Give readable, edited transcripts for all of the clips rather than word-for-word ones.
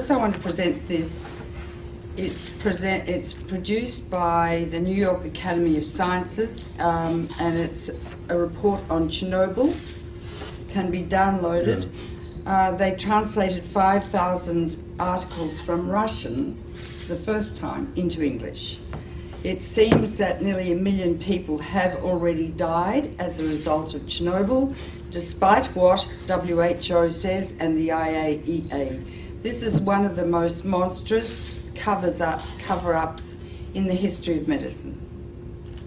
first I want to present this. It's produced by the New York Academy of Sciences, and it's a report on Chernobyl. Can be downloaded. They translated 5,000 articles from Russian for the first time into English. It seems that nearly 1 million people have already died as a result of Chernobyl, despite what WHO says and the IAEA. This is one of the most monstrous cover-ups in the history of medicine,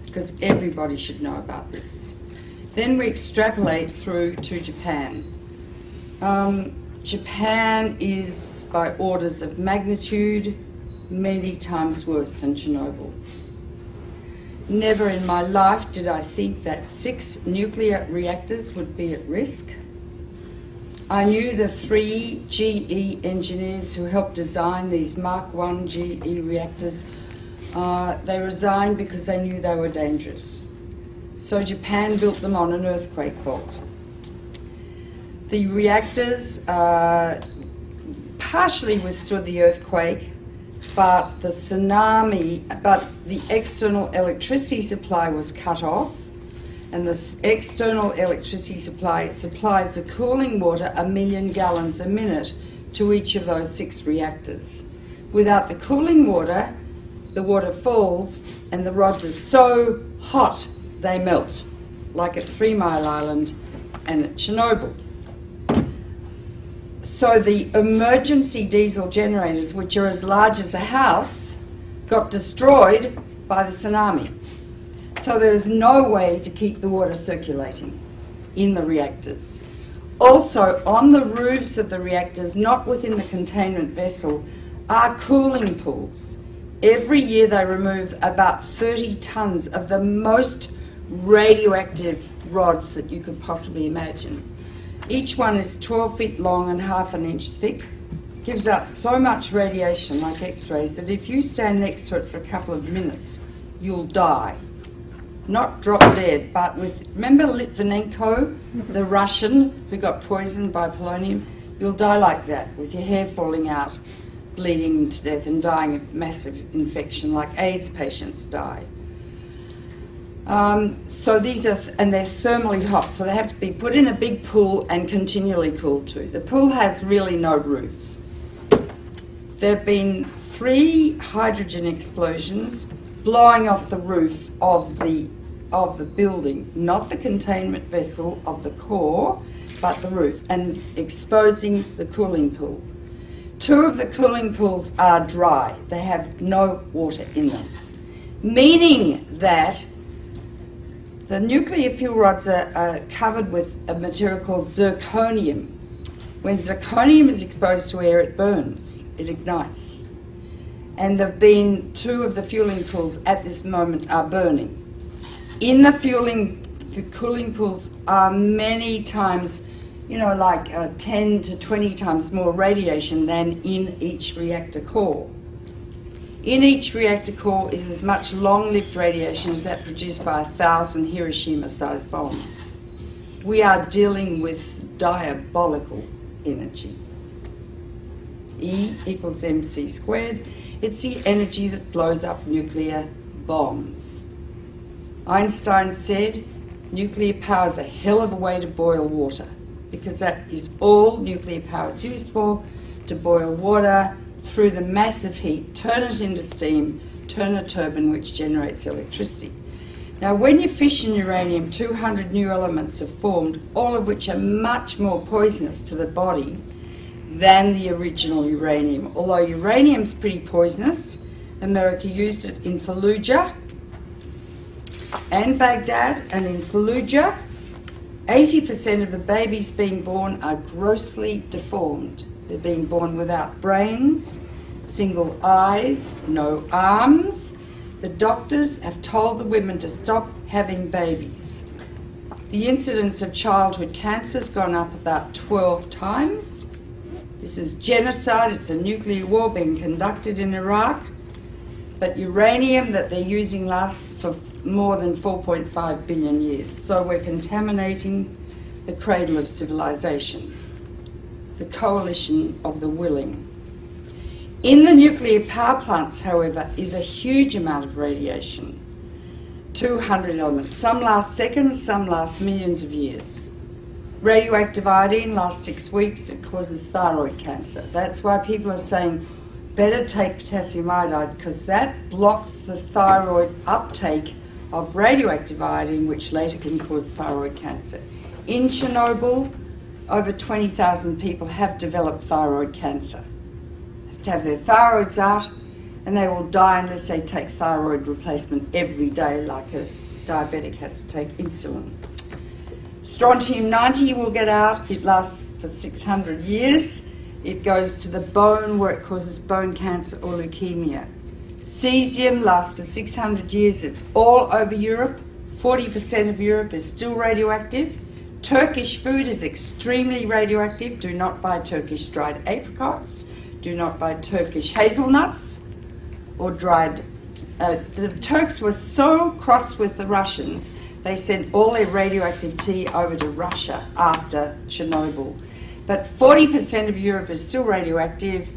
because everybody should know about this. Then we extrapolate through to Japan. Japan is, by orders of magnitude, many times worse than Chernobyl. Never in my life did I think that 6 nuclear reactors would be at risk. I knew the 3 GE engineers who helped design these Mark I GE reactors. They resigned because they knew they were dangerous. So Japan built them on an earthquake fault. The reactors partially withstood the earthquake, but the external electricity supply was cut off, and the external electricity supply supplies the cooling water 1 million gallons a minute to each of those 6 reactors. Without the cooling water, the water falls and the rods are so hot they melt, like at 3 Mile Island and at Chernobyl. So the emergency diesel generators, which are as large as a house, got destroyed by the tsunami. So there is no way to keep the water circulating in the reactors. Also, on the roofs of the reactors, not within the containment vessel, are cooling pools. Every year they remove about 30 tons of the most radioactive rods that you could possibly imagine. Each one is 12 feet long and ½ an inch thick. Gives out so much radiation, like X-rays, that if you stand next to it for a couple of minutes, you'll die. Not drop dead, but with, remember Litvinenko, the Russian who got poisoned by polonium? You'll die like that, with your hair falling out, bleeding to death and dying of massive infection, like AIDS patients die. So these are, and they're thermally hot, so they have to be put in a big pool and continually cooled too. The pool has really no roof. There have been 3 hydrogen explosions blowing off the roof of the building, not the containment vessel of the core, but the roof, and exposing the cooling pool. 2 of the cooling pools are dry. They have no water in them, meaning that the nuclear fuel rods are covered with a material called zirconium. When zirconium is exposed to air, it burns, it ignites. And there have been 2 of the fueling pools at this moment are burning. In the cooling pools are many times, like 10 to 20 times more radiation than in each reactor core. In each reactor core is as much long-lived radiation as that produced by 1,000 Hiroshima-sized bombs. We are dealing with diabolical energy. E equals mc squared. It's the energy that blows up nuclear bombs. Einstein said nuclear power is a hell of a way to boil water, because that is all nuclear power is used for, to boil water through the massive heat, turn it into steam, turn a turbine which generates electricity. Now when you fission uranium, 200 new elements are formed, all of which are much more poisonous to the body than the original uranium. Although uranium's pretty poisonous, America used it in Fallujah and Baghdad, and in Fallujah 80% of the babies being born are grossly deformed. They're being born without brains, single eyes, no arms. The doctors have told the women to stop having babies. The incidence of childhood cancer has gone up about 12 times. This is genocide. It's a nuclear war being conducted in Iraq. But uranium that they're using lasts for more than 4.5 billion years. So we're contaminating the cradle of civilization, the coalition of the willing. In the nuclear power plants, however, is a huge amount of radiation. 200 elements. Some last seconds, some last millions of years. Radioactive iodine lasts 6 weeks. It causes thyroid cancer. That's why people are saying better take potassium iodide, because that blocks the thyroid uptake of radioactive iodine, which later can cause thyroid cancer. In Chernobyl, over 20,000 people have developed thyroid cancer. They have to have their thyroids out, and they will die unless they take thyroid replacement every day, like a diabetic has to take insulin. Strontium-90 will get out. It lasts for 600 years. It goes to the bone, where it causes bone cancer or leukemia. Cesium lasts for 600 years. It's all over Europe. 40% of Europe is still radioactive. Turkish food is extremely radioactive. Do not buy Turkish dried apricots. Do not buy Turkish hazelnuts or dried... the Turks were so cross with the Russians, they sent all their radioactive tea over to Russia after Chernobyl. But 40% of Europe is still radioactive.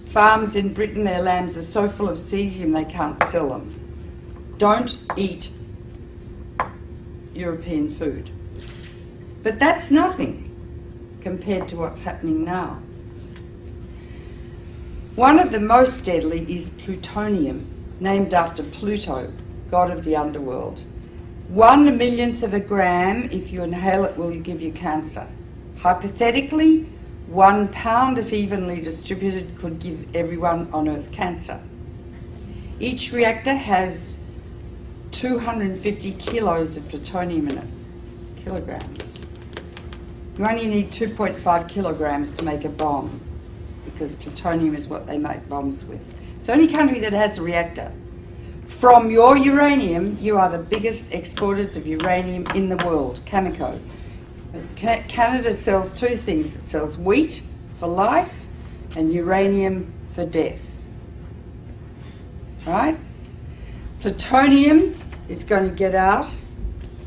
Farms in Britain, their lambs are so full of cesium they can't sell them. Don't eat European food. But that's nothing compared to what's happening now. One of the most deadly is plutonium, named after Pluto, god of the underworld. 1/1,000,000th of a gram, if you inhale it, will give you cancer. Hypothetically, 1 pound, if evenly distributed, could give everyone on Earth cancer. Each reactor has 250 kilos of plutonium in it, kilograms. You only need 2.5 kilograms to make a bomb, because plutonium is what they make bombs with. It's the only country that has a reactor. From your uranium, you are the biggest exporters of uranium in the world, Cameco. Canada sells two things. It sells wheat for life and uranium for death. Right? Plutonium is going to get out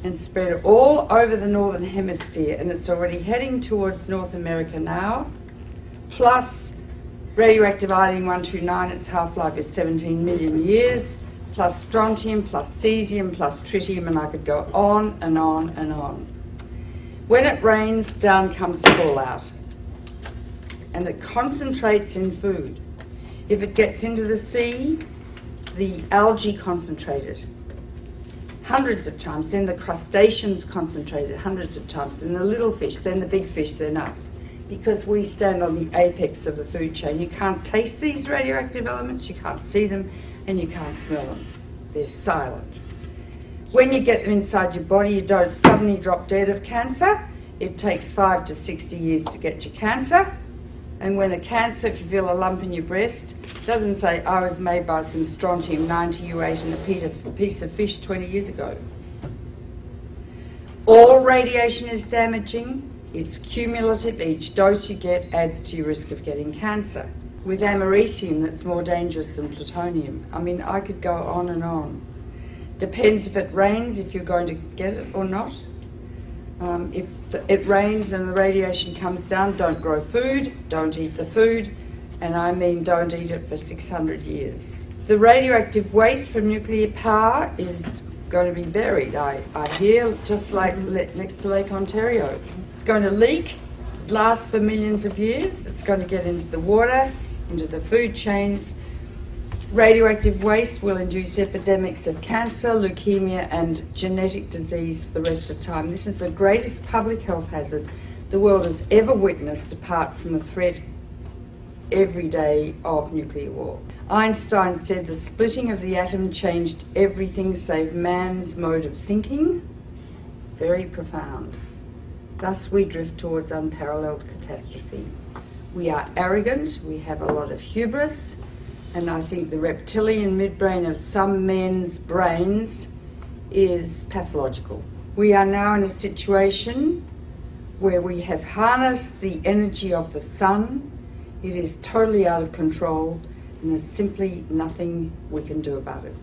and spread all over the northern hemisphere, and it's already heading towards North America now. Plus radioactive iodine-129, its half-life is 17 million years, plus strontium, plus cesium, plus tritium, and I could go on and on and on. When it rains, down comes fallout, and it concentrates in food. If it gets into the sea, the algae concentrated hundreds of times, then the crustaceans concentrated hundreds of times, then the little fish, then the big fish, then us. Because we stand on the apex of the food chain. You can't taste these radioactive elements, you can't see them, and you can't smell them. They're silent. When you get them inside your body, you don't suddenly drop dead of cancer. It takes 5 to 60 years to get your cancer. And when the cancer, if you feel a lump in your breast, doesn't say, I was made by some strontium-90 you ate in a piece of fish 20 years ago. All radiation is damaging. It's cumulative. Each dose you get adds to your risk of getting cancer. With americium, that's more dangerous than plutonium. I mean, I could go on and on. Depends if it rains, if you're going to get it or not. If it rains and the radiation comes down, don't grow food, don't eat the food, and I mean don't eat it for 600 years. The radioactive waste from nuclear power is going to be buried, I hear, just like next to Lake Ontario. It's going to leak, last for millions of years, it's going to get into the water, into the food chains. Radioactive waste will induce epidemics of cancer, leukemia, and genetic disease for the rest of time. This is the greatest public health hazard the world has ever witnessed, apart from the threat every day of nuclear war. Einstein said the splitting of the atom changed everything save man's mode of thinking. Very profound. Thus we drift towards unparalleled catastrophe. We are arrogant, we have a lot of hubris, and I think the reptilian midbrain of some men's brains is pathological. We are now in a situation where we have harnessed the energy of the sun. It is totally out of control, and there's simply nothing we can do about it.